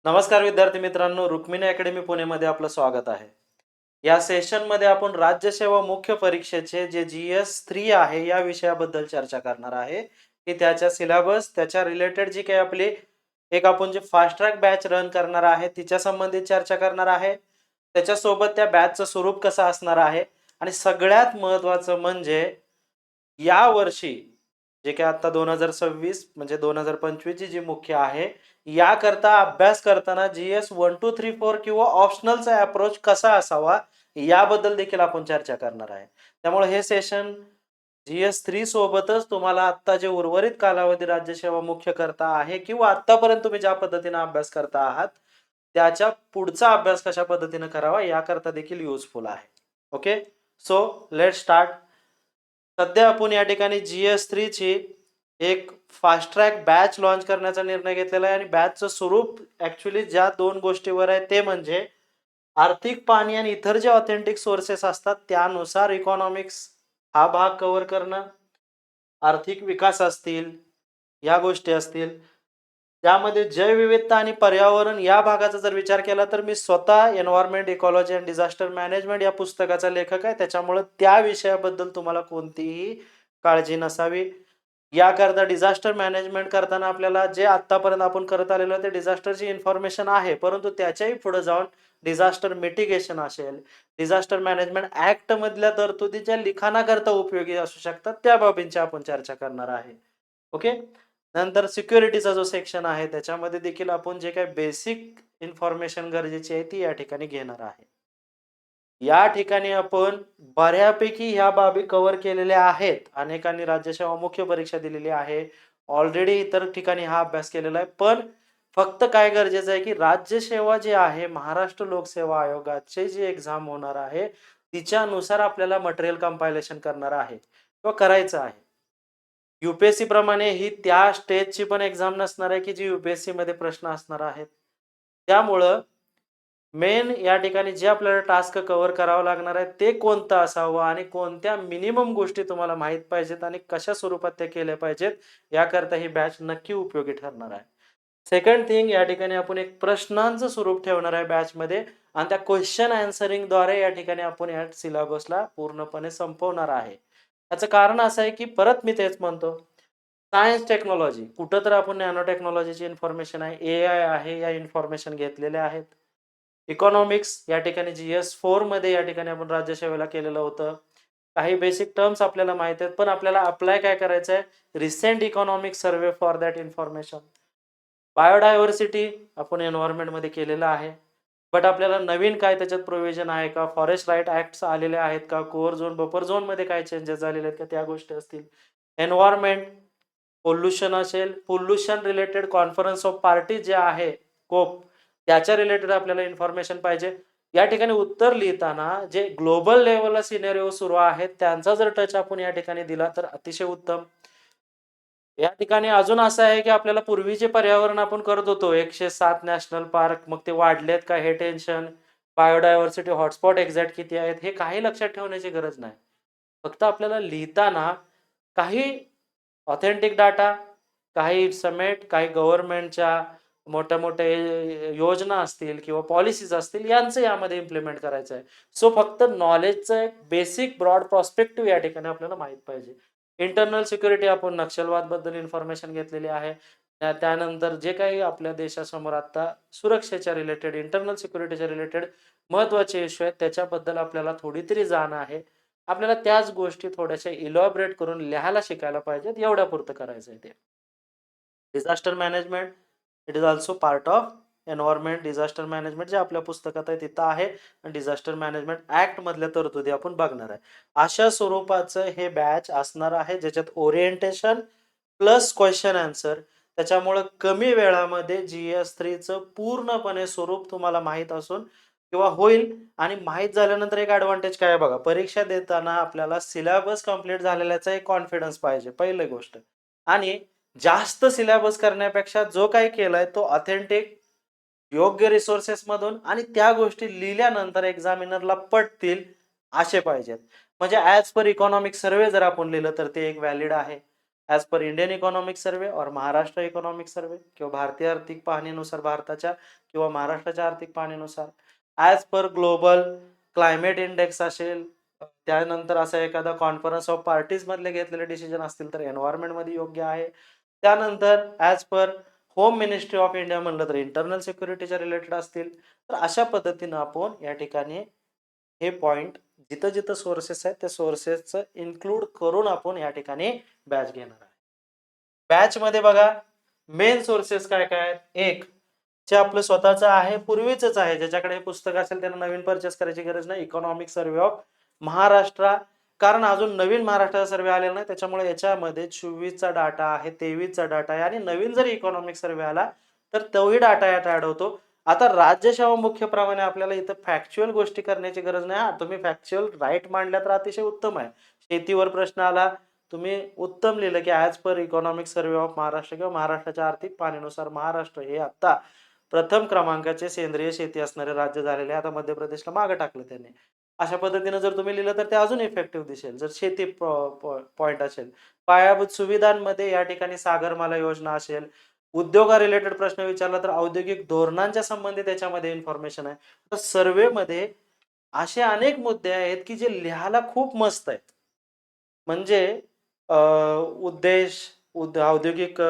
नमस्कार विद्यार्थी मित्रांनो, रुक्मिणी अकॅडमी पुणेमध्ये आपलं स्वागत आहे. या सेशनमध्ये आपण राज्यसेवा मुख्य परीक्षेचे जे GS3 आहे या विषयाबद्दल चर्चा करणार आहे, की त्याच्या सिलेबस, त्याच्या रिलेटेड जी काही आपली एक आपण जे फास्ट ट्रॅक बॅच रन करणार आहे तिच्या संबंधित चर्चा करणार आहे. त्याच्यासोबत त्या बॅचचं स्वरूप कसं असणार आहे आणि सगळ्यात महत्त्वाचं म्हणजे या वर्षी जे काही आता 2026 म्हणजे 2025 ची जी मुख्य आहे, याकरता अभ्यास करताना GS 1, 2, 3, 4 किंवा ऑप्शनलचा अप्रोच कसा असावा, याबद्दल देखील आपण चर्चा करणार आहे. त्यामुळे हे सेशन GS3 सोबतच तुम्हाला आत्ता जे उर्वरित कालावधी राज्यसेवा मुख्य करता आहे किंवा आत्तापर्यंत तुम्ही ज्या पद्धतीने अभ्यास करता आहात, त्याच्या पुढचा अभ्यास कशा पद्धतीने करावा याकरता देखील युजफुल आहे. ओके? So let's start. सध्या आपण या ठिकाणी GS3 ची एक फास्ट ट्रॅक बॅच लॉन्च करण्याचा निर्णय घेतलेला आहे आणि बॅचचं स्वरूप ॲक्चुअली ज्या 2 गोष्टीवर आहे ते म्हणजे आर्थिक पाहणी आणि इतर जे ऑथेंटिक सोर्सेस असतात त्यानुसार इकॉनॉमिक्स हा भाग कव्हर करणं, आर्थिक विकास असतील, या गोष्टी असतील. त्यामध्ये जैवविविधता आणि पर्यावरण या भागाचा जर विचार केला तर मी स्वतः environment, ecology and disaster management या पुस्तकाचा लेखक आहे. त्याच्यामुळे त्या विषयाबद्दल तुम्हाला कोणतीही काळजी नसावी. याकरता डिझास्टर मॅनेजमेंट करताना आपल्याला जे आत्तापर्यंत आपण करत आलेलो आहे ते डिझास्टरची इन्फॉर्मेशन आहे. परंतु त्याच्याही पुढे जाऊन डिझास्टर मिटिगेशन असेल, डिझास्टर मॅनेजमेंट ॲक्ट मधल्या तरतुदी ज्या लिखाणाकरता उपयोगी असू शकतात त्या बाबींची आपण चर्चा करणार आहे. ओके. नंतर सिक्युरिटीचा जो सेक्शन आहे त्याच्यामध्ये देखील आपण जे काही बेसिक इन्फॉर्मेशन गरजेची आहे ती या ठिकाणी घेणार आहे. या ठिकाणी आपण बऱ्यापैकी ह्या बाबी कव्हर केलेल्या आहेत. अनेकांनी राज्यसेवा मुख्य परीक्षा दिलेली आहे. ऑलरेडी इतर ठिकाणी हा अभ्यास केलेला आहे. पण फक्त काय गरजेचं आहे, की राज्यसेवा जे आहे, महाराष्ट्र लोकसेवा आयोगाचे जे एक्झाम होणार आहे, तिच्यानुसार आपल्याला मटेरियल कंपायलेशन करणार आहे किंवा करायचं आहे. UPSC प्रमाणे ही त्या स्टेजची पण एक्झाम नसणार आहे, की जी UPSC मध्ये प्रश्न असणार आहेत. त्यामुळं मेन या ठिकाणी जे आपल्याला टास्क कव्हर करावं लागणार आहे, ते कोणतं असावं आणि कोणत्या मिनिमम गोष्टी तुम्हाला माहीत पाहिजेत आणि कशा स्वरूपात त्या केल्या पाहिजेत, याकरता ही बॅच नक्की उपयोगी ठरणार आहे. सेकंड थिंग या ठिकाणी आपण एक प्रश्नांचं स्वरूप ठेवणार आहे बॅचमध्ये आणि त्या क्वेश्चन ॲन्सरिंगद्वारे या ठिकाणी आपण या सिलेबसला पूर्णपणे संपवणार आहे. याचं कारण असं आहे, की परत मी तेच म्हणतो, सायन्स टेक्नॉलॉजी कुठं तर आपण नॅनो टेक्नॉलॉजीची इन्फॉर्मेशन आहे, AI आहे, या इन्फॉर्मेशन घेतलेल्या आहेत. इकॉनॉमिक्स या ठिकाणी GS4 मध्ये या ठिकाणी आपण राज्यसेवेला केलेलं होतं. काही बेसिक टर्म्स आपल्याला माहिती आहेत, पण आपल्याला अप्लाय काय करायचं आहे? Recent economic survey for that information. Biodiversity आपण एन्व्हायर्नमेंटमध्ये केलेलं आहे. बट आपल्याला नवीन काय त्याच्यात प्रोव्हिजन आहे का? फॉरेस्ट राईट ॲक्ट्स आलेले आहेत का? कोअर झोन, बफर झोनमध्ये काय चेंजेस झालेले आहेत का? त्या गोष्टी असतील. एन्व्हायर्नमेंट, पोल्युशन असेल, pollution related conference of party जे आहे, COP, त्याच्या रिलेटेड आपल्याला इन्फॉर्मेशन पाहिजे. या ठिकाणी उत्तर लिहिताना जे ग्लोबल लेव्हलला सिनेरिओ सुरू आहेत, त्यांचा जर टच आपण या ठिकाणी दिला तर अतिशय उत्तम. या ठिकाणी अजून असं आहे, की आपल्याला पूर्वी जे पर्यावरण आपण करत होतो, 107 नॅशनल पार्क, मग ते वाढलेत का हे टेन्शन, बायोडायव्हर्सिटी हॉटस्पॉट एक्झॅक्ट किती आहेत, हे काही लक्षात ठेवण्याची गरज नाही. फक्त आपल्याला लिहिताना काही ऑथेंटिक डाटा, काही समेट, काही गव्हर्नमेंटच्या मोठ्या-मोठ्या योजना असतील किंवा पॉलिसीज असतील, यांचं यामध्ये इम्प्लिमेंट करायचं आहे. सो फक्त नॉलेजचं एक बेसिक ब्रॉड प्रॉस्पेक्टिव्ह या ठिकाणी आपल्याला माहीत पाहिजे. इंटरनल सिक्युरिटी आपण नक्षलवादबद्दल इन्फॉर्मेशन घेतलेली आहे. त्यानंतर जे काही आपल्या देशासमोर आता सुरक्षेच्या रिलेटेड, इंटरनल सिक्युरिटीच्या रिलेटेड महत्त्वाचे इश्यू आहेत, त्याच्याबद्दल आपल्याला थोडी तरी जाण आहे. आपल्याला त्याच गोष्टी थोड्याशा इलॅबोरेट करून लिहायला शिकायला पाहिजेत, एवढ्यापुरतं करायचं आहे ते. Disaster management, it is also part of environment. Disaster management जे आपल्या पुस्तकात आहे तिथं आहे आणि डिझास्टर मॅनेजमेंट ॲक्ट मधल्या तरतुदी आपण बघणार आहे. अशा स्वरूपाचं हे बॅच असणार आहे, ज्याच्यात ओरिएंटेशन प्लस क्वेश्चन आन्सर. त्याच्यामुळं कमी वेळामध्ये GS3चं पूर्णपणे स्वरूप तुम्हाला माहीत असून किंवा होईल. आणि माहीत झाल्यानंतर एक ॲडव्हांटेज काय आहे बघा, परीक्षा देताना आपल्याला सिलेबस कंप्लीट झालेल्याचा एक कॉन्फिडन्स पाहिजे, पहिली गोष्ट. आणि जास्त सिलेबस करण्यापेक्षा जो काही केलाय तो ऑथेंटिक, योग्य रिसोर्सेस मधून आणि त्या गोष्टी लिहिल्यानंतर एक्झामिनरला पटतील असे पाहिजेत. म्हणजे ॲज पर इकॉनॉमिक सर्व्हे जर आपण लिहिलं तर ते एक व्हॅलिड आहे. As per Indian economic survey और महाराष्ट्र इकॉनॉमिक सर्व्हे किंवा भारतीय आर्थिक पाहणीनुसार भारताच्या किंवा महाराष्ट्राच्या आर्थिक पाहणीनुसार, as per global climate index असेल, त्यानंतर असा एखादा कॉन्फरन्स ऑफ पार्टीज मधले घेतलेले डिसिजन असतील तर एन्व्हायरमेंट मध्ये योग्य आहे. त्यानंतर as per home ministry of India म्हणलं तर इंटरनल सिक्युरिटीच्या रिलेटेड असतील. तर अशा पद्धतीनं आपण या ठिकाणी हे पॉइंट जिथं जिथं सोर्सेस आहेत त्या सोर्सेसचं इन्क्लूड करून आपण या ठिकाणी बॅच घेणार आहे. बॅच मध्ये बघा मेन सोर्सेस काय काय आहेत. एक जे आपलं स्वतःचं आहे, पूर्वीच आहे, ज्याच्याकडे हे पुस्तक असेल त्यांना नवीन परचेस करायची गरज नाही, इकॉनॉमिक सर्व्हे ऑफ महाराष्ट्र. कारण अजून नवीन महाराष्ट्राचा सर्व्हे आलेला नाही, त्याच्यामुळे याच्यामध्ये 24चा डाटा आहे, 23चा डाटा आहे आणि नवीन जरी इकॉनॉमिक सर्व्हे आला तर तोही डाटा यात ऍड होतो. आता राज्यसेवा मुख्यप्रमाणे आपल्याला इथं फॅक्च्युअल गोष्टी करण्याची गरज नाही. हा, तुम्ही फॅक्च्युअल राईट मांडल्या तर अतिशय उत्तम आहे. शेतीवर प्रश्न आला, तुम्ही उत्तम लिहिलं की as per economic survey of Maharashtra किंवा महाराष्ट्राच्या आर्थिक पाहणीनुसार महाराष्ट्र हे आता प्रथम क्रमांकाचे सेंद्रिय शेती असणारे राज्य झालेले. आता मध्य प्रदेशला मागे टाकलं त्यांनी. अशा पद्धतीनं जर तुम्ही लिहिलं तर ते अजून इफेक्टिव्ह दिसेल. जर शेती पॉइंट असेल, पायाभूत सुविधांमध्ये या ठिकाणी सागरमाला योजना असेल, उद्योगा रिलेटेड प्रश्न विचारला तर औद्योगिक धोरणांच्या संबंधित त्याच्यामध्ये इन्फॉर्मेशन आहे. तर सर्वेमध्ये असे अनेक मुद्दे आहेत की जे लिहायला खूप मस्त आहेत. म्हणजे उद्देश, औद्योगिक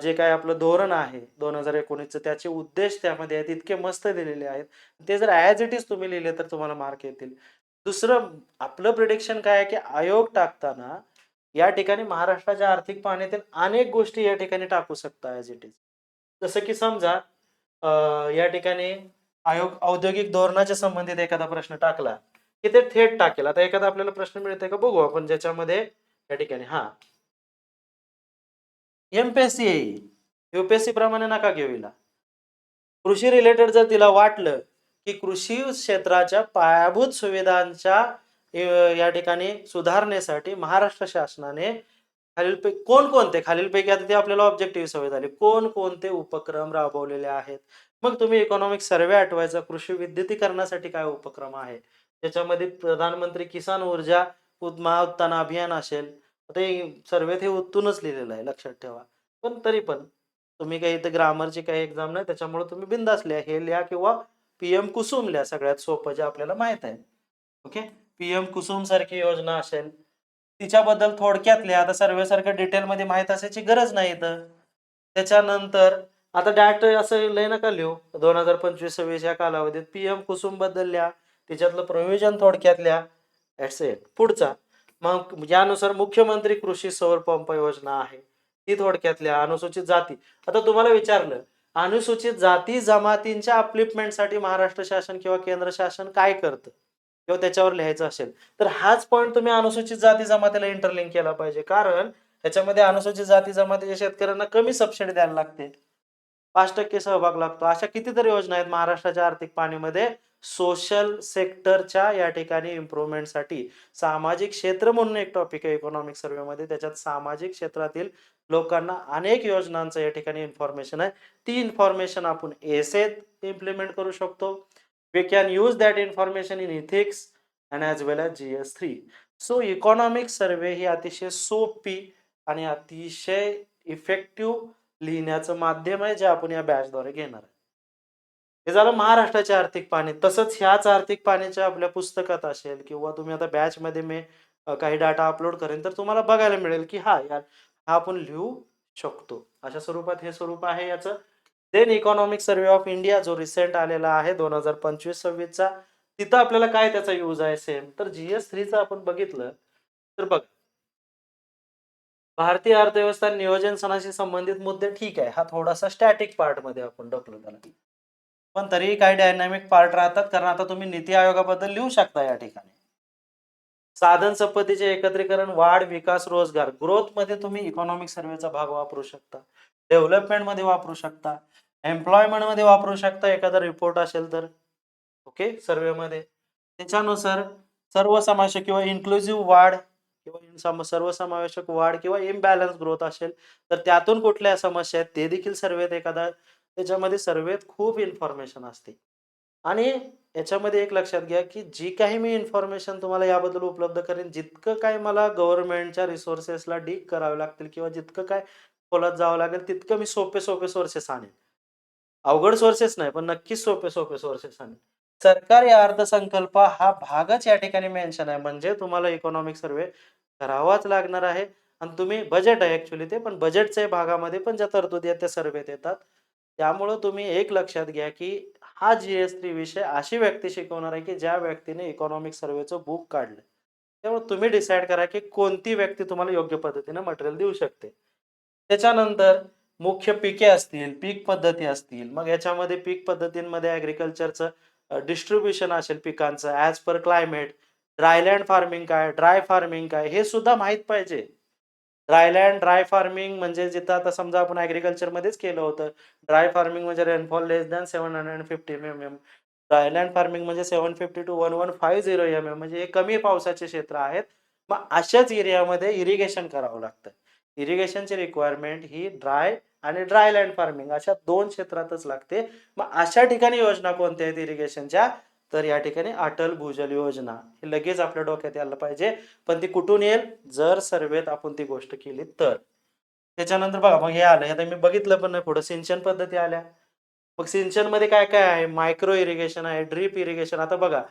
जे काही आपलं धोरण आहे 2019चं त्याचे उद्देश त्यामध्ये आहेत, इतके मस्त दिलेले आहेत. ते जर ॲज इट इज तुम्ही लिहिले तर तुम्हाला मार्क येतील. दुसरं आपलं प्रिडिक्शन काय आहे की आयोग टाकताना या ठिकाणी महाराष्ट्राच्या आर्थिक पाहणीतील अनेक गोष्टी या ठिकाणी टाकू शकता ॲज इट इज. जसं की समजा या ठिकाणी आयोग औद्योगिक धोरणाच्या संबंधित एखादा प्रश्न टाकला की ते थेट टाकेल. आता एखादा आपल्याला प्रश्न मिळतोय का बघू आपण, ज्याच्यामध्ये या ठिकाणी एमपीएससी येईल, युपीएससी प्रमाणे नका घेऊ हिला. कृषी रिलेटेड जर तिला वाटलं की कृषी क्षेत्राच्या पायाभूत सुविधांच्या या ठिकाणी सुधारणेसाठी महाराष्ट्र शासनाने खालीलपैकी आता ते आपल्याला ऑब्जेक्टिव्ह सवय झाली, कोणते उपक्रम राबवलेले आहेत. मग तुम्ही इकॉनॉमिक सर्व्हे आठवायचा, कृषी विद्युतीकरणासाठी काय उपक्रम आहे, त्याच्यामध्ये प्रधानमंत्री किसान ऊर्जा महाउत्थान अभियान असेल, ते सर्वेत हे उत्तूनच लिहिलेलं आहे, लक्षात ठेवा. पण तरी पण तुम्ही काही इथं ग्रामरची काही एक्झाम नाही, त्याच्यामुळे तुम्ही बिंदास लिहा, हे लिहा किंवा पीएम कुसुम लिहा, सगळ्यात सोपं जे आपल्याला माहित आहे. ओके, पीएम कुसुम सारखी योजना असेल तिच्याबद्दल थोडक्यात लिहा. आता सर्वे सारखं डिटेलमध्ये माहित असायची गरज नाही इथं. त्याच्यानंतर आता डायरेक्ट असं लय नका लिहू, 2025-26 या कालावधीत पीएम कुसुम बद्दल लिहा, त्याच्यातलं प्रोव्हिजन थोडक्यात लिहा. That's it. पुढचा मग यानुसार मुख्यमंत्री कृषी सौर पंप योजना आहे, ती थोडक्यात लिहा. अनुसूचित जाती, आता तुम्हाला विचारलं अनुसूचित जाती जमातींच्या अपलिफ्टमेंटसाठी महाराष्ट्र शासन किंवा केंद्र शासन काय करतं किंवा त्याच्यावर लिहायचं असेल तर हाच पॉईंट तुम्ही अनुसूचित जाती जमातीला इंटरलिंक केला पाहिजे. कारण त्याच्यामध्ये अनुसूचित जाती जमातीच्या शेतकऱ्यांना कमी सबसिडी द्यायला लागते, 5% सहभाग लागतो. अशा कितीतरी योजना आहेत महाराष्ट्राच्या आर्थिक पाहणीमध्ये सोशल सेक्टरच्या या ठिकाणी इम्प्रुव्हमेंटसाठी. सामाजिक क्षेत्र म्हणून एक टॉपिक आहे इकॉनॉमिक सर्व्हेमध्ये, त्याच्यात सामाजिक क्षेत्रातील लोकांना अनेक योजनांचं या ठिकाणी इन्फॉर्मेशन आहे. ती इन्फॉर्मेशन आपण एसेत इम्प्लिमेंट करू शकतो. We can use that information in ethics and as well as GS3. So economic survey ही अतिशय सोपी आणि अतिशय इफेक्टिव्ह लिहिण्याचं माध्यम आहे जे आपण या बॅचद्वारे घेणार आहे. हे झालं महाराष्ट्राच्या आर्थिक पाहणी. तसंच ह्याच आर्थिक पाहणीच्या आपल्या पुस्तकात असेल किंवा तुम्ही आता बॅचमध्ये मी काही डाटा अपलोड करेन तर तुम्हाला बघायला मिळेल की हा आपण लिहू शकतो. अशा स्वरूपात हे स्वरूप आहे याचं. Then economic survey of India जो रिसेंट आलेला आहे 2025-26चा, तिथं आपल्याला काय त्याचा यूज आहे सेम. तर GS3चं आपण बघितलं तर बघ, भारतीय अर्थव्यवस्था नियोजन सणाशी संबंधित मुद्दे ठीक आहे, हा थोडासा स्टॅटिक पार्ट मध्ये आपण ढकलू त्याला, पण तरीही काही डायनॅमिक पार्ट राहतात. कारण आता तुम्ही नीती आयोगाबद्दल लिहू शकता या ठिकाणी. साधन संपत्तीचे एकत्रीकरण, वाढ, विकास, रोजगार, ग्रोथ मध्ये तुम्ही इकॉनॉमिक सर्व्हेचा भाग वापरू शकता, डेव्हलपमेंट मध्ये वापरू शकता, एम्प्लॉयमेंट मध्ये वापरू शकता एखादा रिपोर्ट असेल तर. ओके, सर्वे मध्ये त्याच्यानुसार सर्वसमावेशक किंवा इन्क्लुझिव्ह वाढ किंवा सर्वसमावेशक वाढ किंवा इम्बॅलन्स ग्रोथ असेल तर त्यातून कुठल्या समस्या आहेत ते देखील सर्वेत एखादा, त्याच्यामध्ये सर्वेत खूप इन्फॉर्मेशन असते. आणि याच्यामध्ये एक लक्षात घ्या, की जी काही मी इन्फॉर्मेशन तुम्हाला याबद्दल उपलब्ध करेन, जितकं काय मला गव्हर्नमेंटच्या रिसोर्सेसला डिग करावे लागतील किंवा जितकं काय खोलात जावं लागेल, तितकं मी सोपे-सोपे सोर्सेस आणेन. अवघड सोर्सेस नाही, पण नक्कीच सोपे-सोपे सोर्सेस आणेन. सरकारी अर्थसंकल्प हा भागच या ठिकाणी मेन्शन आहे. म्हणजे तुम्हाला इकॉनॉमिक सर्व्हे करावाच लागणार आहे आणि तुम्ही बजेट आहे ॲक्चुअली ते, पण बजेटच्या भागामध्ये पण ज्या तरतुदी आहेत त्या सर्व्हेत येतात. त्यामुळं तुम्ही एक लक्षात घ्या, की हा जी-एस-3 विषय अशी व्यक्ती शिकवणार आहे, की ज्या व्यक्तीने इकॉनॉमिक सर्व्हेचं बुक काढलं. त्यामुळे तुम्ही डिसाईड करा, की कोणती व्यक्ती तुम्हाला योग्य पद्धतीने मटेरियल देऊ शकते. त्याच्यानंतर मुख्य पिके असतील, पीक पद्धती असतील. मग याच्यामध्ये पीक पद्धतींमध्ये ॲग्रीकल्चरचं डिस्ट्रिब्युशन असेल पिकांचं as per climate. Dryland farming काय? ड्राय फार्मिंग काय? हे सुद्धा माहीत पाहिजे. ड्रायलँड, ड्राय फार्मिंग म्हणजे जिथं आता समजा आपण ॲग्रीकल्चरमध्येच केलं होतं. ड्राय फार्मिंग म्हणजे रेनफॉल लेस दॅन 750 एम-एम. ड्रायलँड फार्मिंग म्हणजे 750 टू 1150 एम-एम म्हणजे हे कमी पावसाचे क्षेत्र आहेत. मग अशाच एरियामध्ये इरिगेशन करावं लागतं. इरिगेशनची रिक्वायरमेंट ही ड्राय आणि ड्रायलँड फार्मिंग अशा 2 क्षेत्रातच लागते. मग अशा ठिकाणी योजना कोणत्या आहेत इरिगेशनच्या? तर या ठिकाणी अटल भूजल योजना. हे लगेच आपल्या डोक्यात यायला पाहिजे. पण ती कुठून येईल? जर सर्व्हेत आपण ती गोष्ट केली तर. त्याच्यानंतर बघा मग हे आलं. आता मी बघितलं पण नाही पुढं सिंचन पद्धती आल्या. मग सिंचनमध्ये काय-काय आहे? मायक्रो इरिगेशन आहे, ड्रिप इरिगेशन. आता बघा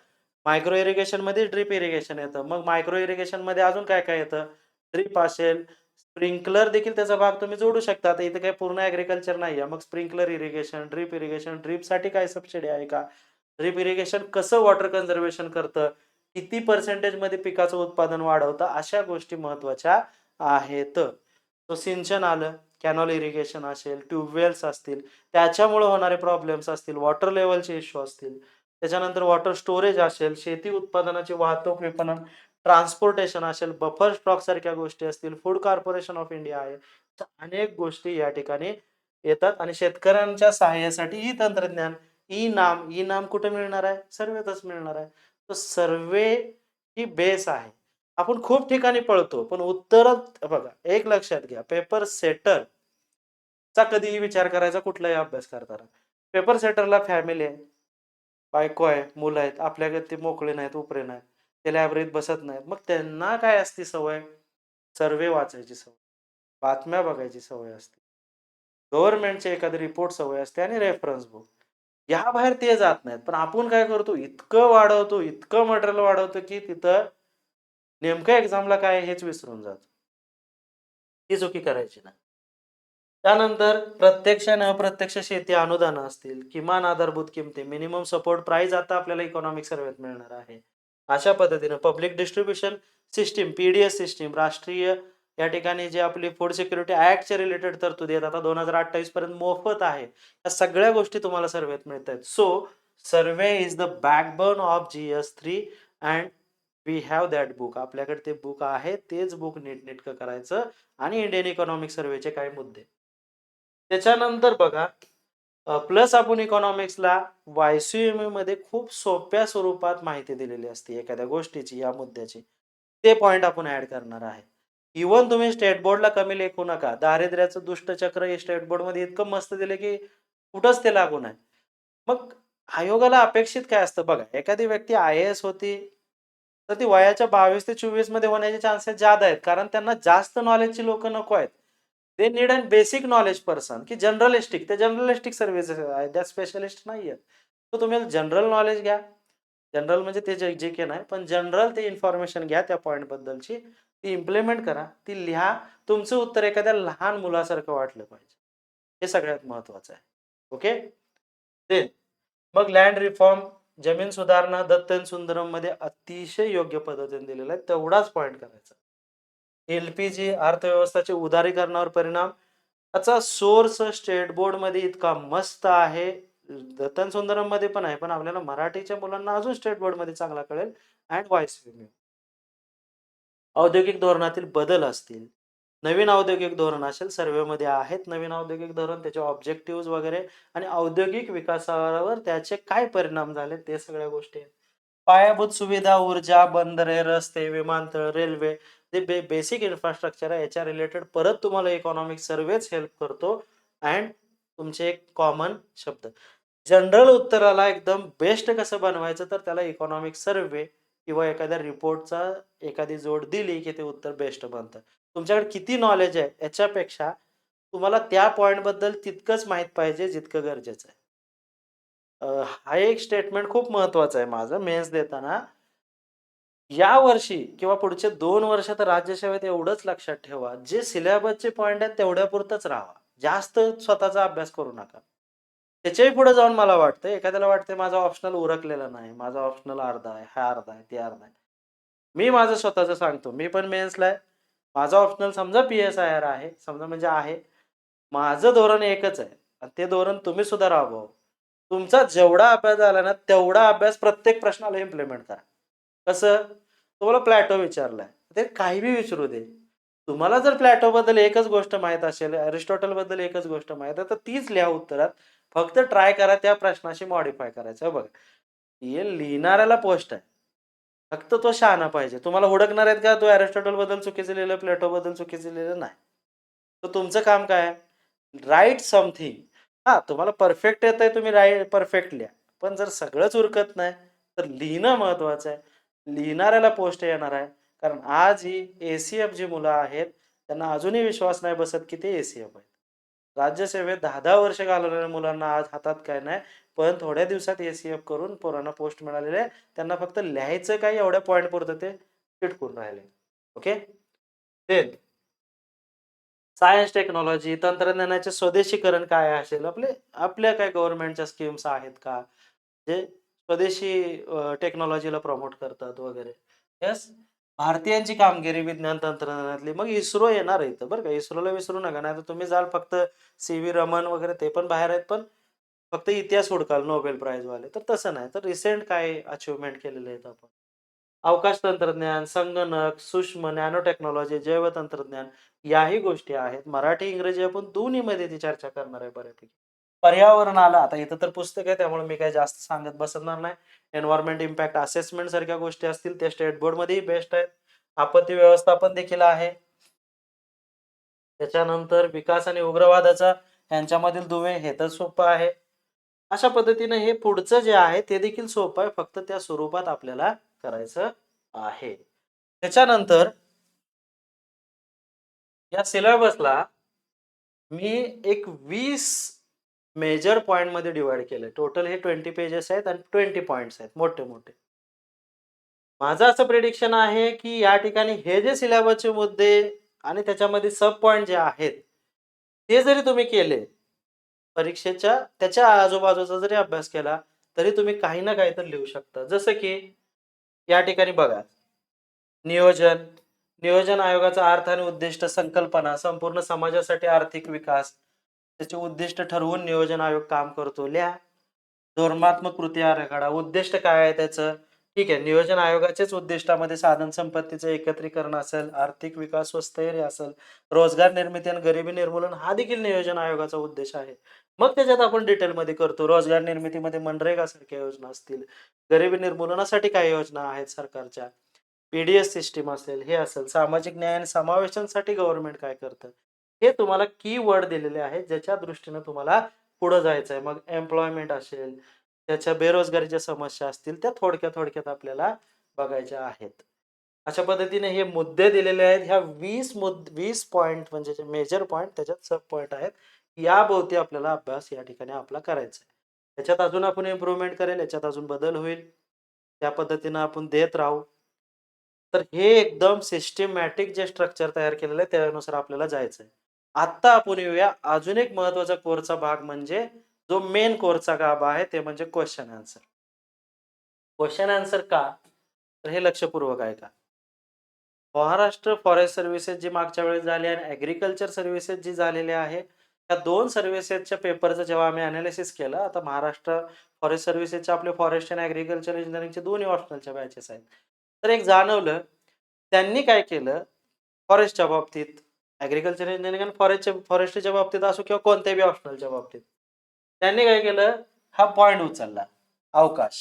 मायक्रो इरिगेशनमध्ये ड्रिप इरिगेशन येतं. मग मायक्रो इरिगेशनमध्ये अजून काय-काय येतं? ड्रिप असेल, स्प्रिंकलर देखील त्याचा भाग तुम्ही जोडू शकता. आता इथे काही पूर्ण ॲग्रीकल्चर नाहीये. मग स्प्रिंकलर इरिगेशन, ड्रिप इरिगेशन, ड्रिपसाठी काय सबसिडी आहे का? ड्रिप इरिगेशन कसं वॉटर कन्झर्वेशन करतं? किती पर्सेंटेजमध्ये पिकाचं उत्पादन वाढवतं? अशा गोष्टी महत्त्वाच्या आहेत. तो सिंचन आलं, कॅनॉल इरिगेशन असेल, ट्यूबवेल्स असतील, त्याच्यामुळे होणारे प्रॉब्लेम्स असतील, वॉटर लेव्हलचे इश्यू असतील. त्याच्यानंतर वॉटर स्टोरेज असेल, शेती उत्पादनाची वाहतूक, विपणन, ट्रान्सपोर्टेशन असेल, बफर स्टॉक सारख्या गोष्टी असतील, फूड कॉर्पोरेशन ऑफ इंडिया आहे. तर अनेक गोष्टी या ठिकाणी येतात आणि शेतकऱ्यांच्या सहाय्यासाठी ही तंत्रज्ञान, ई-नाम, ई-नाम कुठे मिळणार आहे? सर्व्हेतच मिळणार आहे. तर सर्व्हे ही बेस आहे. आपण खूप ठिकाणी पळतो, पण उत्तरं बघा, एक लक्षात घ्या, पेपर सेटरचा कधीही विचार करायचा कुठलाही अभ्यास करताना. पेपर सेटरला फॅमिली आहे, बायको आहे, मुलं आहेत. आपल्याकडे ते मोकळे नाहीत, उपरे नाहीत. ते लायब्ररीत बसत नाहीत. मग त्यांना काय असते सवय? सर्व्हे वाचायची सवय, बातम्या बघायची सवय असते. गव्हर्नमेंटचे एखादे रिपोर्ट सवय असते आणि रेफरन्स बुक. याबाहेर ते जात नाहीत. पण आपण काय करतो, इतकं वाढवतो, इतकं मटेरियल वाढवतो, की तिथं नेमकं एक्झामला काय आहे हेच विसरून जातो. ही चुकी करायची नाही. त्यानंतर प्रत्यक्ष आणि अप्रत्यक्ष शेती अनुदानं असतील, किमान आधारभूत किमती, मिनिमम सपोर्ट प्राईस आता आपल्याला इकॉनॉमिक सर्व्हेत मिळणार आहे. अशा पद्धतीनं public distribution system, P-D-S system, राष्ट्रीय या ठिकाणी जे आपली फूड सिक्युरिटी ॲक्टच्या रिलेटेड तरतुदी आहेत, आता 2028 पर्यंत मोफत आहे. या सगळ्या गोष्टी तुम्हाला सर्व्हेत मिळतायत. So survey is the backbone of GS3 and we have that book. आपल्याकडे ते बुक आहे. तेच बुक नीटनेटकं करायचं आणि इंडियन इकॉनॉमिक सर्व्हेचे काही मुद्दे. त्याच्यानंतर बघा प्लस आपण इकॉनॉमिक्सला वाय-सी-एम-मध्ये खूप सोप्या स्वरूपात माहिती दिलेली असते एखाद्या गोष्टीची, या मुद्द्याची. ते पॉइंट आपण ॲड करणार आहे. इव्हन तुम्ही स्टेट बोर्डला कमी लेखू नका. दारिद्र्याचं दुष्टचक्र हे स्टेट बोर्डमध्ये इतकं मस्त दिलं, की कुठंच ते लागू नाही. मग आयोगाला अपेक्षित काय असतं बघा, एखादी व्यक्ती आय-ए-एस होती, तर ती वयाच्या 22 ते 24 मध्ये होण्याचे चान्सेस जादा आहेत. कारण त्यांना जास्त नॉलेजची लोकं नको आहेत. They need an basic knowledge person, की जनरलिस्टिक. ते जनरलिस्टिक सर्व्हिसेस आहेत, त्या स्पेशलिस्ट नाहीयेत. तर तुम्ही जनरल नॉलेज घ्या. जनरल म्हणजे ते जे-के नाही, पण जनरल ते इन्फॉर्मेशन घ्या त्या पॉइंटबद्दलची. ती इम्प्लिमेंट करा, ती लिहा. तुमचं उत्तर एखाद्या लहान मुलासारखं वाटलं पाहिजे. हे सगळ्यात महत्त्वाचं आहे. ओके? देन मग लँड रिफॉर्म, जमीन सुधारणा, दत्त एंड सुंदरममध्ये अतिशय योग्य पद्धतीने दिलेला आहे. तेवढाच पॉइंट करायचा. एल-पी-जी अर्थव्यवस्थेच्या उदारीकरणावर परिणाम. त्याचा सोर्स स्टेट बोर्डमध्ये इतका मस्त आहे. दत्त एंड सुंदरममध्ये पण आहे. पण आपल्याला मराठीच्या मुलांना अजून स्टेट बोर्डमध्ये चांगला कळेल अँड व्हाईस वर्सा. औद्योगिक धोरणातील बदल असतील. नवीन औद्योगिक धोरण असेल, सर्व्हेमध्ये आहेत नवीन औद्योगिक धोरण, त्याचे ऑब्जेक्टिव्हज वगैरे आणि औद्योगिक विकासावर त्याचे काय परिणाम झाले ते सगळ्या गोष्टी आहेत. पायाभूत सुविधा, ऊर्जा, बंदरे, रस्ते, विमानतळ, रेल्वे जे बेसिक इन्फ्रास्ट्रक्चर आहे याच्या रिलेटेड परत तुम्हाला इकॉनॉमिक सर्व्हेच हेल्प करतो अँड तुमचे एक कॉमन शब्द. जनरल उत्तराला एकदम बेस्ट कसं बनवायचं, तर त्याला इकॉनॉमिक सर्व्हे किंवा एखाद्या रिपोर्टचा एखादी जोड दिली, की ते उत्तर बेस्ट बनतं. तुमच्याकडे किती नॉलेज आहे याच्यापेक्षा तुम्हाला त्या पॉइंटबद्दल तितकंच माहीत पाहिजे जितकं गरजेचं आहे. हा एक स्टेटमेंट खूप महत्त्वाचं आहे माझं मेन्स देताना. यावर्षी किंवा पुढचे 2 वर्ष तर राज्यसेवेत एवढंच लक्षात ठेवा, जे सिलेबसचे पॉइंट आहेत तेवढ्यापुरतंच राहावा. जास्त स्वतःचा अभ्यास करू नका. त्याच्याही पुढे जाऊन मला वाटतं, एखाद्याला वाटतंय माझा ऑप्शनल उरकलेला नाही, माझा ऑप्शनल अर्धा आहे, हा अर्धा आहे, ते अर्धा आहे. मी माझं स्वतःचं सांगतो, मी पण मेन्सला आहे. माझा ऑप्शनल समजा पी-एस-आय-आर आहे, समजा म्हणजे आहे. माझं धोरण एकच आहे आणि ते धोरण तुम्ही सुद्धा राबवा. तुमचा जेवढा अभ्यास झाला ना, तेवढा अभ्यास प्रत्येक प्रश्नाला इम्प्लिमेंट करा. कसं? तुम्हाला प्लॅटो विचारलाय, ते काहीही विचारू दे. तुम्हाला जर प्लॅटोबद्दल एकच गोष्ट माहीत असेल, अरिस्टॉटलबद्दल एकच गोष्ट माहीत आहे, तर तीच लिहा उत्तरात. फक्त ट्राय करा त्या प्रश्नाशी मॉडिफाय करायचं. हे बघा, हे लिहिणाऱ्याला पोस्ट आहे. फक्त तो शहाणा पाहिजे. तुम्हाला हुडकणार आहेत का, तो अरिस्टॉटलबद्दल चुकीचं लिहिलं, प्लेटोबद्दल चुकीचं लिहिलं? नाही. तर तुमचं काम काय आहे? Right something. हां, तुम्हाला परफेक्ट येतंय तुम्ही परफेक्ट लिहा. पण जर सगळंच उरकत नाही, तर लिहिणं महत्त्वाचं आहे. लिहिणाऱ्याला पोस्ट येणार आहे. कारण आज ही ए-सी-एफ जी मुलं आहेत, त्यांना अजूनही विश्वास नाही बसत, की ते ए-सी-एफ आहेत. राज्यसेवेत 10-10 वर्ष घालवलेल्या मुलांना आज हातात काय नाही, पण थोड्या दिवसात ए-सी-एफ करून पोरांना पोस्ट मिळालेले आहे. त्यांना फक्त लिहायचं काय एवढ्या पॉइंटपुरतं ते चिटकून राहिले. ओके? देन सायन्स, टेक्नॉलॉजी, तंत्रज्ञानाचे स्वदेशीकरण काय असेल? आपल्या काय गव्हर्नमेंटच्या स्कीम्स आहेत का? जे स्वदेशी टेक्नॉलॉजीला प्रमोट करतात वगैरे. येस. भारतीयांची कामगिरी विज्ञान तंत्रज्ञानातली. मग इस्रो येणार आहे इथं बरं का. इस्रोला विसरू नका. नाहीतर तुम्ही जाल फक्त सी-व्ही रमन वगैरे ते पण बाहेर आहेत, पण फक्त इतिहास हुडकाल नोबेल प्राइजवाले. तर तसं नाही. तर रिसेंट काय अचीव्हमेंट केलेले आहेत आपण. अवकाश तंत्रज्ञान, संगणक, सूक्ष्म नॅनो टेक्नॉलॉजी, जैवतंत्रज्ञान याही गोष्टी आहेत. मराठी, इंग्रजी आपण दोन्हीमध्ये ती चर्चा करणार आहे बऱ्यापैकी. पर्यावरण आलं, आता इथं तर पुस्तक आहे त्यामुळे मी काही जास्त सांगत बसणार नाही. एन्व्हायर्नमेंट इम्पॅक्ट असेसमेंट सारख्या गोष्टी असतील ते स्टेट बोर्डमध्येही बेस्ट आहेत. आपत्ती व्यवस्थापन देखील आहे. त्याच्यानंतर विकास आणि उग्रवादाचा यांच्यामधील दुवे हे तर सोपं आहे. अशा पद्धतीने हे पुढचं जे आहे ते देखील सोपं आहे. फक्त त्या स्वरूपात आपल्याला करायचं आहे. त्याच्यानंतर या सिलेबसला मी एक 20 मेजर पॉइंटमध्ये डिव्हाईड केलंय. टोटल हे 20 पेजेस आहेत आणि 20 पॉइंट्स आहेत मोठे-मोठे. माझं असं प्रिडिक्शन आहे, की या ठिकाणी हे जे सिलेबसचे मुद्दे आणि त्याच्यामध्ये सब पॉइंट जे आहेत, ते जरी तुम्ही केले, परीक्षेच्या त्याच्या आजूबाजूचा जरी अभ्यास केला, तरी तुम्ही काही ना काही तर लिहू शकता. जसं की या ठिकाणी बघा, नियोजन, नियोजन आयोगाचा अर्थ आणि उद्दिष्ट, संकल्पना, संपूर्ण समाजासाठी आर्थिक विकास, त्याचे उद्दिष्ट ठरवून नियोजन आयोग काम करतो. लिहा. धोरणात्मक कृती आराखडा, उद्दिष्ट काय आहे त्याचं? ठीक आहे, नियोजन आयोगाचेच उद्दिष्टामध्ये साधन संपत्तीचं एकत्रीकरण असेल, आर्थिक विकास व स्थैर्य असेल, रोजगार निर्मिती आणि गरिबी निर्मूलन हा देखील नियोजन आयोगाचा उद्देश आहे. मग त्याच्यात आपण डिटेलमध्ये करतो. रोजगार निर्मितीमध्ये मनरेगासारख्या योजना असतील, गरिबी निर्मूलनासाठी काही योजना आहेत सरकारच्या, पी-डी-एस सिस्टीम असेल, हे असेल, सामाजिक न्याय आणि समावेशनासाठी गव्हर्नमेंट काय करतं? हे तुम्हाला कीवर्ड दिलेले आहेत, ज्याच्या दृष्टीनं तुम्हाला पुढं जायचं आहे. मग एम्प्लॉयमेंट असेल, त्याच्या बेरोजगारीच्या समस्या असतील, त्या थोडक्यात आपल्याला बघायच्या आहेत. अशा पद्धतीने हे मुद्दे दिलेले आहेत. ह्या 20 पॉइंट म्हणजे जे मेजर पॉइंट त्याच्यात सब पॉइंट आहेत. याभोवती आपल्याला अभ्यास या ठिकाणी आपला करायचा आहे. त्याच्यात अजून आपण इम्प्रूव्हमेंट करेल, याच्यात अजून बदल होईल. त्या पद्धतीनं आपण देत राहू. तर हे एकदम सिस्टमॅटिक जे स्ट्रक्चर तयार केलेलं आहे त्यानुसार आपल्याला जायचं आहे. आत्ता आपण येऊया अजून एक महत्त्वाचा कोरचा भाग म्हणजे जो मेन कोरचा गाभा आहे ते म्हणजे क्वेशन आन्सर. क्वेशन आन्सर का? तर हे लक्षपूर्वक ऐका. महाराष्ट्र फॉरेस्ट सर्व्हिसेस जी मागच्या वेळेस झाली आणि ॲग्रीकल्चर सर्व्हिसेस जी झालेली आहे, त्या 2 सर्व्हिसेसच्या पेपरचं जेव्हा आम्ही एनालिसिस केलं, आता महाराष्ट्र फॉरेस्ट सर्व्हिसेसचे आपले फॉरेस्ट आणि ॲग्रीकल्चर इंजिनिअरिंगचे दोन्ही ऑप्शनलच्या बॅचेस आहेत. तर एक जाणवलं, त्यांनी काय केलं, फॉरेस्टच्या बाबतीत, ॲग्रीकल्चर इंजिनिअरिंग आणि फॉरेस्ट्रीच्या बाबतीत असो किंवा कोणत्याही ऑप्शनलच्या बाबतीत, त्यांनी काय केलं, हा पॉइंट उचलला, अवकाश.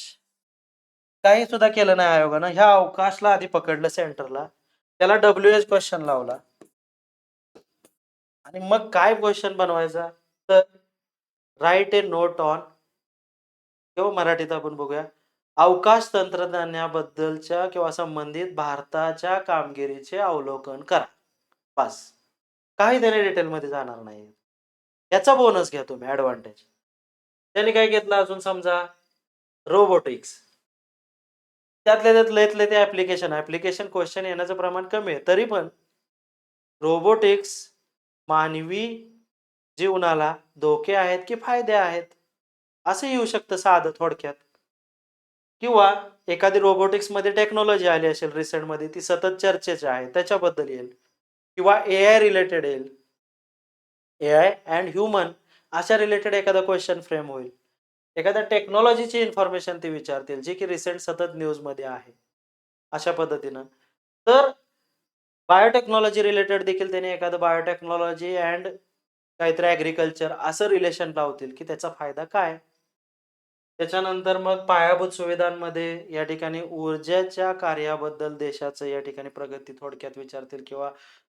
काही सुद्धा केलं नाही आयोगानं. ह्या अवकाशला आधी पकडलं सेंटरला. त्याला डब्ल्यू-एच क्वेश्चन लावला आणि मग काय क्वेश्चन बनवायचा? तर राइट ए नोट ऑन किंवा मराठीत आपण बघूया, अवकाश तंत्रज्ञानाबद्दलच्या किंवा संबंधित भारताच्या कामगिरीचे अवलोकन करा. बास. काही त्याने डिटेलमध्ये जाणार नाही. याचा बोनस घ्या तुम्ही ॲडव्हांटेज. त्याने काय घेतलं अजून समजा रोबोटिक्स. त्यातल्या त्यात लयतले ते ॲप्लिकेशन क्वेश्चन येण्याचं प्रमाण कमी आहे. तरी पण रोबोटिक्स मानवी जीवनाला धोके आहेत की फायदे आहेत? असं येऊ शकतं साधं थोडक्यात. किंवा एखादी रोबोटिक्समध्ये टेक्नॉलॉजी आली असेल रिसेंटमध्ये ती सतत चर्चेची आहे त्याच्याबद्दल येईल. किंवा एआय रिलेटेड येईल. एआय अँड ह्युमन अशा रिलेटेड एखादा क्वेशन फ्रेम होईल. एखाद्या टेक्नॉलॉजीची इन्फॉर्मेशन ते विचारतील, जी की रिसेंट सतत न्यूजमध्ये आहे. अशा पद्धतीनं. तर बायोटेक्नॉलॉजी रिलेटेड देखील त्याने एखादं बायोटेक्नॉलॉजी अँड काहीतरी ॲग्रीकल्चर असं रिलेशन लावतील, की त्याचा फायदा काय? त्याच्यानंतर मग पायाभूत सुविधांमध्ये या ठिकाणी ऊर्जेच्या कार्याबद्दल देशाचं या ठिकाणी प्रगती थोडक्यात विचारतील किंवा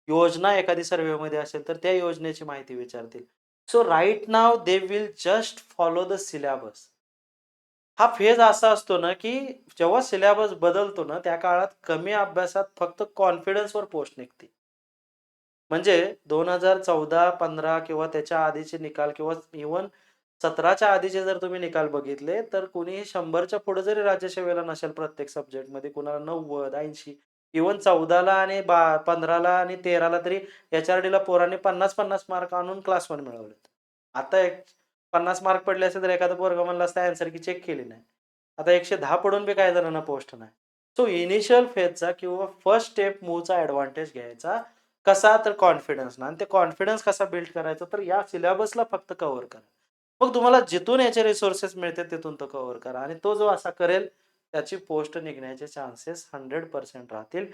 योजना एखादी सर्व्हेमध्ये असेल, तर त्या योजनेची माहिती विचारतील. So right now they will just follow the syllabus. हा फेज असा असतो ना, की जेव्हा सिलॅबस बदलतो ना, त्या काळात कमी अभ्यासात फक्त कॉन्फिडन्सवर पोस्ट निघते. म्हणजे 2014-15 किंवा त्याच्या आधीचे निकाल किंवा इव्हन 17च्या आधीचे जर तुम्ही निकाल बघितले, तर कुणीही 100च्या पुढे जरी राज्यसेवेला नसेल प्रत्येक सब्जेक्टमध्ये, कुणाला 90, 80 इव्हन 14ला आणि 15ला आणि 13ला तरी एच-आर-डीला पोरांनी 50-50 मार्क आणून क्लास 1 मिळवलेत. आता एक 50 मार्क पडले असते तर एखादा पोरगा म्हणला असता ॲन्सर की चेक केली नाही. आता 110 पडून बी काही जणांना पोस्ट नाही. सो इनिशियल फेजचा किंवा फर्स्ट स्टेप मूव्हचा एडव्हांटेज घ्यायचा. कसा? तर कॉन्फिडन्सनं आणि ते कॉन्फिडन्स कसा बिल्ड करायचा? तर या सिलॅबसला फक्त कव्हर करा. मग तुम्हाला जिथून याचे रिसोर्सेस मिळतील तिथून तो कव्हर करा आणि तो जो असा करेल त्याची पोस्ट निघण्याचे चान्सेस 100% राहतील.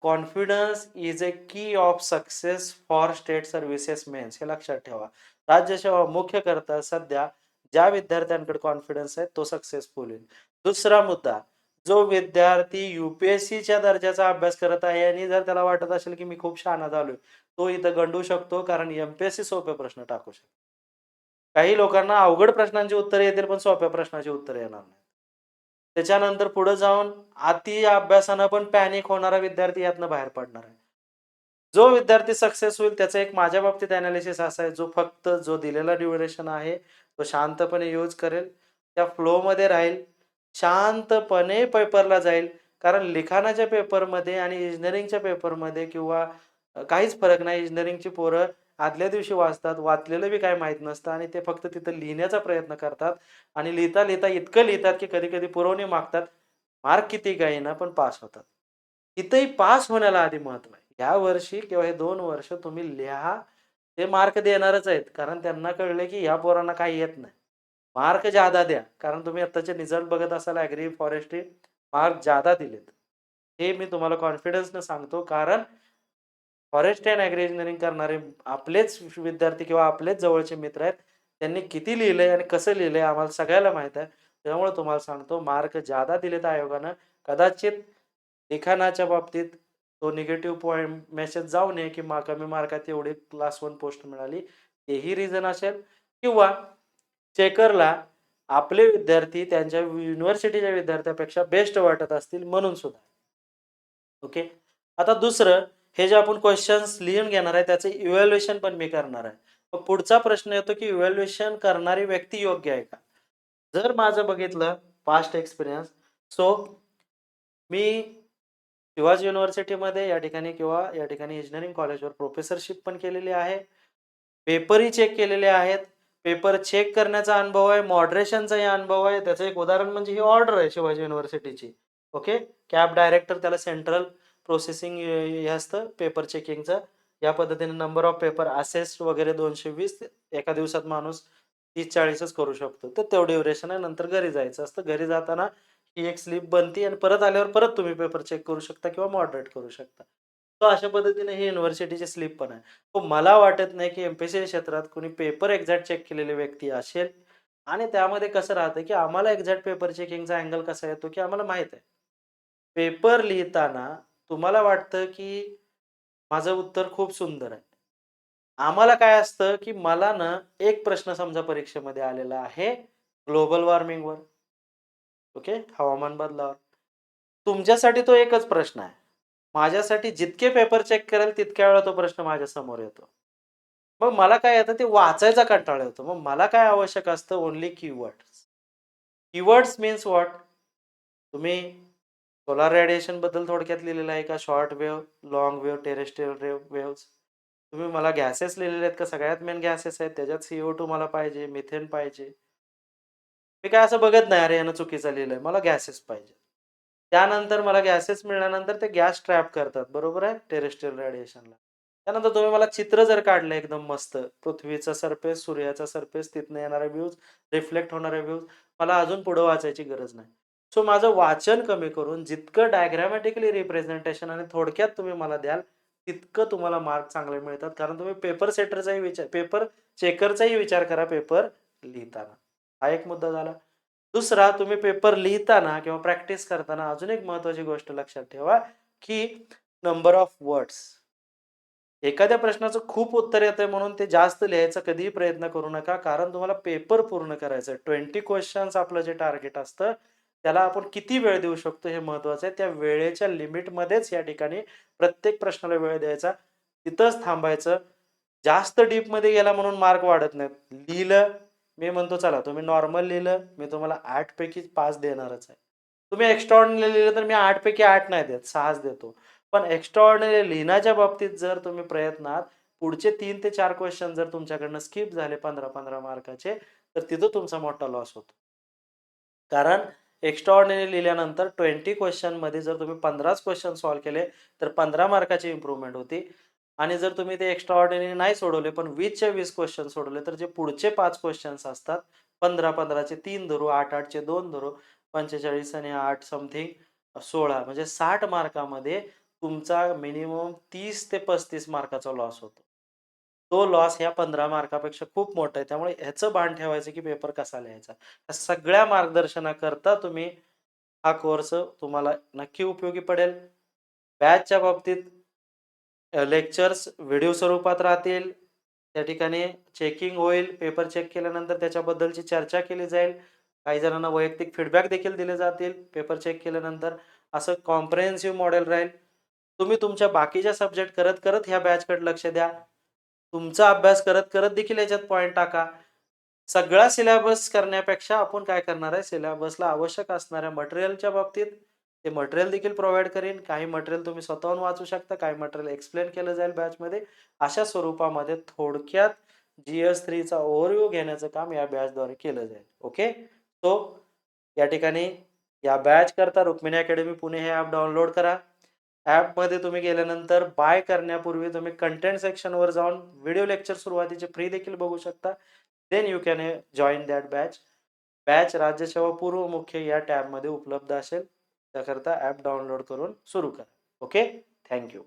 Confidence is a key of success for state services mains हे लक्षात ठेवा. राज्यसेवा मुख्यकरता सध्या ज्या विद्यार्थ्यांकडे कॉन्फिडन्स आहे तो सक्सेसफुल होईल. दुसरा मुद्दा, जो विद्यार्थी यू-पी-एस-सीच्या दर्जाचा अभ्यास करत आहे आणि जर त्याला वाटत असेल, की मी खूप शहाणा झालोय, तो इथं गंडू शकतो कारण एम-पी-एस-सी सोपे प्रश्न टाकू शकतो. काही लोकांना अवघड प्रश्नांची उत्तरे येतील, पण सोप्या प्रश्नाची उत्तरे येणार नाहीत. त्याच्यानंतर पुढे जाऊन अति अभ्यासानं पण पॅनिक होणारा विद्यार्थी यातनं बाहेर पडणार आहे. जो विद्यार्थी सक्सेस होईल त्याचं एक माझ्या बाबतीत एनालिसिस असं आहे, जो फक्त जो दिलेला ड्युरेशन आहे, तो शांतपणे यूज करेल, त्या फ्लोमध्ये राहील, शांतपणे पेपरला जाईल. कारण लिखाणाच्या पेपरमध्ये आणि इंजिनिअरिंगच्या पेपरमध्ये किंवा काहीच फरक नाही. इंजिनिअरिंगची पोरं आदल्या दिवशी वाचतात, वाचलेलं बी काही माहीत नसतं आणि ते फक्त तिथं लिहिण्याचा प्रयत्न करतात आणि लिहिता-लिहिता इतकं लिहितात, की कधी-कधी पुरवणी मागतात. मार्क किती का येईना पण पास होतात. इथंही पास होण्याला आधी महत्त्व आहे. या वर्षी किंवा हे 2 वर्ष तुम्ही लिहा, ते मार्क देणारच आहेत. कारण त्यांना कळलंय, की ह्या पोरांना काही येत नाही. मार्क जादा द्या. कारण तुम्ही आत्ताचे रिझल्ट बघत असाल ॲग्री, फॉरेस्ट्री मार्क जादा दिलेत. हे मी तुम्हाला कॉन्फिडन्सनं सांगतो. कारण फॉरेस्ट अँड ॲग्री इंजिनिअरिंग करणारे आपलेच विद्यार्थी किंवा आपलेच जवळचे मित्र आहेत. त्यांनी किती लिहिलंय आणि कसं लिहिलंय आम्हाला सगळ्याला माहीत आहे. त्यामुळे तुम्हाला सांगतो मार्क जादा दिलेत आयोगानं. कदाचित लिखाणाच्या बाबतीत तो निगेटिव्ह पॉइंट मेसेज जाऊ नये, की कमी मार्कात एवढी क्लास 1 पोस्ट मिळाली. तेही रिझन असेल किंवा चेकरला आपले विद्यार्थी त्यांच्या युनिव्हर्सिटीच्या विद्यार्थ्यापेक्षा बेस्ट वाटत असतील म्हणून सुद्धा. ओके. आता दुसरं, हे जे आपण क्वेशन्स लिहून घेणार आहे त्याचं इव्हॅल्युएशन पण मी करणार आहे. मग पुढचा प्रश्न येतो, की इव्हॅल्युएशन करणारी व्यक्ती योग्य आहे का? जर माझं बघितलं पास्ट एक्सपिरियन्स, सो मी शिवाजी युनिव्हर्सिटीमध्ये या ठिकाणी किंवा या ठिकाणी इंजिनिअरिंग कॉलेजवर प्रोफेसरशिप पण केलेली आहे. पेपरही चेक केलेले आहेत. पेपर चेक करण्याचा अनुभव आहे, मॉडरेशनचाही अनुभव आहे. त्याचं एक उदाहरण म्हणजे ही ऑर्डर आहे शिवाजी युनिव्हर्सिटीची. ओके. कॅब डायरेक्टर त्याला सेंट्रल प्रोसेसिंग हे असतं पेपर चेकिंगचं. या पद्धतीने नंबर ऑफ पेपर असेस्ड वगैरे 220 एका दिवसात माणूस 30-40च करू शकतो. तर तेवढं ड्युरेशन आहे. नंतर घरी जायचं असतं. घरी जाताना ही एक स्लिप बनती आणि परत आल्यावर परत तुम्ही पेपर चेक करू शकता किंवा मॉडरेट करू शकता. तर अशा पद्धतीने ही युनिव्हर्सिटीची स्लिप पण आहे. हो, मला वाटत नाही की एम-पी-एस-सी क्षेत्रात कोणी पेपर एक्झॅक्ट चेक केलेली व्यक्ती असेल आणि त्यामध्ये कसं राहतं, की आम्हाला एक्झॅक्ट पेपर चेकिंगचा अँगल कसा येतो, की आम्हाला माहीत आहे. पेपर लिहिताना तुम्हाला वाटतं, की माझं उत्तर खूप सुंदर आहे. आम्हाला काय असतं, की मला ना एक प्रश्न समजा परीक्षेमध्ये आलेला आहे ग्लोबल वॉर्मिंगवर. ओके. हवामान बदलावर. तुमच्यासाठी तो एकच प्रश्न आहे. माझ्यासाठी जितके पेपर चेक करेल तितक्या वेळा तो प्रश्न माझ्यासमोर येतो. मग मला काय येतं ते वाचायचा कंटाळा येतो. मग मला काय आवश्यक असतं only keywords. Keywords means what? तुम्ही सोलार रेडिएशनबद्दल थोडक्यात लिहिलेलं आहे का? Short wave, long wave, terrestrial waves. तुम्ही मला गॅसेस लिहिलेले आहेत का? सगळ्यात मेन गॅसेस आहेत. त्याच्यात CO2 मला पाहिजे, मिथेन पाहिजे. मी काय असं बघत नाही, अरे यानं चुकीचं लिहिलंय. मला गॅसेस पाहिजे. त्यानंतर मला गॅसेस मिळाल्यानंतर ते गॅस ट्रॅप करतात, बरोबर आहे? टेरेस्ट्रियल रेडिएशनला. त्यानंतर तुम्ही मला चित्र जर काढलं एकदम मस्त, पृथ्वीचा सरफेस, सूर्याचा सरफेस, तिथनं येणारे व्ह्यूज, रिफ्लेक्ट होणारे व्ह्यूज, मला अजून पुढं वाचायची गरज नाही. सो माझं वाचन कमी करून जितकं डायग्रामॅटिकली रिप्रेझेंटेशन आणि थोडक्यात तुम्ही मला द्याल, तितकं तुम्हाला मार्क चांगले मिळतात. कारण तुम्ही पेपर चेकरचाही विचार करा पेपर लिहिताना. हा एक मुद्दा झाला. दुसरा, तुम्ही पेपर लिहिताना किंवा प्रॅक्टिस करताना अजून एक महत्त्वाची गोष्ट लक्षात ठेवा, की नंबर ऑफ वर्ड्स. एखाद्या प्रश्नाचं खूप उत्तर येतंय म्हणून ते जास्त लिहायचा कधीही प्रयत्न करू नका. कारण तुम्हाला पेपर पूर्ण करायचा आहे. 20 क्वेशन्स आपलं जे टार्गेट असतं, त्याला आपण किती वेळ देऊ शकतो हे महत्त्वाचं आहे. त्या वेळेच्या लिमिटमध्येच या ठिकाणी प्रत्येक प्रश्नाला वेळ द्यायचा. तिथंच थांबायचं. जास्त डीपमध्ये गेला म्हणून मार्क वाढत नाहीत. लिहिलं, मी म्हणतो चला तुम्ही नॉर्मल लिहिलं, मी तुम्हाला 8 पैकी 5 देणारच आहे. तुम्ही एक्स्ट्राऑर्डिनरी लिहिलं तर मी 8 पैकी 8 नाही देत, 6च देतो. पण एक्स्ट्राऑर्डिनरी लिहिण्याच्या बाबतीत जर तुम्ही प्रयत्नात पुढचे 3 ते 4 क्वेशन जर तुमच्याकडनं स्किप झाले 15-15 मार्काचे, तर तिथं तुमचा मोठा लॉस होतो. कारण एक्स्ट्राऑर्डिनरी लिहिल्यानंतर 20 क्वेशनमध्ये जर तुम्ही 15च क्वेशन सॉल्व्ह केले, तर 15 मार्काची इम्प्रूव्हमेंट होती. आणि जर तुम्ही ते एक्स्ट्राऑर्डिनरी नाही सोडवले, पण 20च्या 20 क्वेशन सोडवले, तर जे पुढचे 5 क्वेशन्स असतात, 15-15चे 3 धरू, 8-8चे 2 धरू, 45 आणि 8 समथिंग 16 म्हणजे 60 मार्कामध्ये तुमचा मिनिमम 30 ते 35 मार्काचा लॉस होतो. तो लॉस ह्या 15 मार्कापेक्षा खूप मोठा आहे. त्यामुळे ह्याचं भान ठेवायचं की पेपर कसा लिहायचा. या सगळ्या मार्गदर्शनाकरता तुम्ही हा कोर्स तुम्हाला नक्की उपयोगी पडेल. बॅचच्या बाबतीत लेक्चर्स व्हिडिओ स्वरूपात राहतील. त्या ठिकाणी चेकिंग होईल. पेपर चेक केल्यानंतर त्याच्याबद्दलची चर्चा केली जाईल. काही जणांना वैयक्तिक फीडबॅक देखील दिले जातील पेपर चेक केल्यानंतर. असं कॉम्प्रिहेन्सिव्ह मॉडेल राहील. तुम्ही तुमच्या बाकीच्या सब्जेक्ट करत-करत ह्या बॅचकडे लक्ष द्या. तुमचा अभ्यास करत-करत देखील याच्यात पॉइंट टाका. सगळा सिलेबस करण्यापेक्षा आपण काय करणार आहे, सिलेबसला आवश्यक असणाऱ्या मटेरियलच्या बाबतीत ते मटेरियल देखील प्रोव्हाईड करीन. काही मटेरियल तुम्ही स्वतःहून वाचू शकता, काही मटेरियल एक्सप्लेन केलं जाईल बॅचमध्ये. अशा स्वरूपामध्ये थोडक्यात GS3 चा ओव्हरव्ह्यू घेण्याचं काम या बॅचद्वारे केलं जाईल. ओके. सो या ठिकाणी या बॅच करता रुक्मिणी अकॅडमी पुणे हे ॲप डाउनलोड करा. ॲपमध्ये तुम्ही गेल्यानंतर बाय करण्यापूर्वी तुम्ही कंटेंट सेक्शनवर जाऊन व्हिडिओ लेक्चर सुरुवातीचे फ्री देखील बघू शकता. Then you can join that batch. Batch राज्यसेवा पूर्व मुख्य या टॅबमध्ये उपलब्ध असेल. त्याकरता ॲप डाउनलोड करून सुरू करा. ओके. Thank you.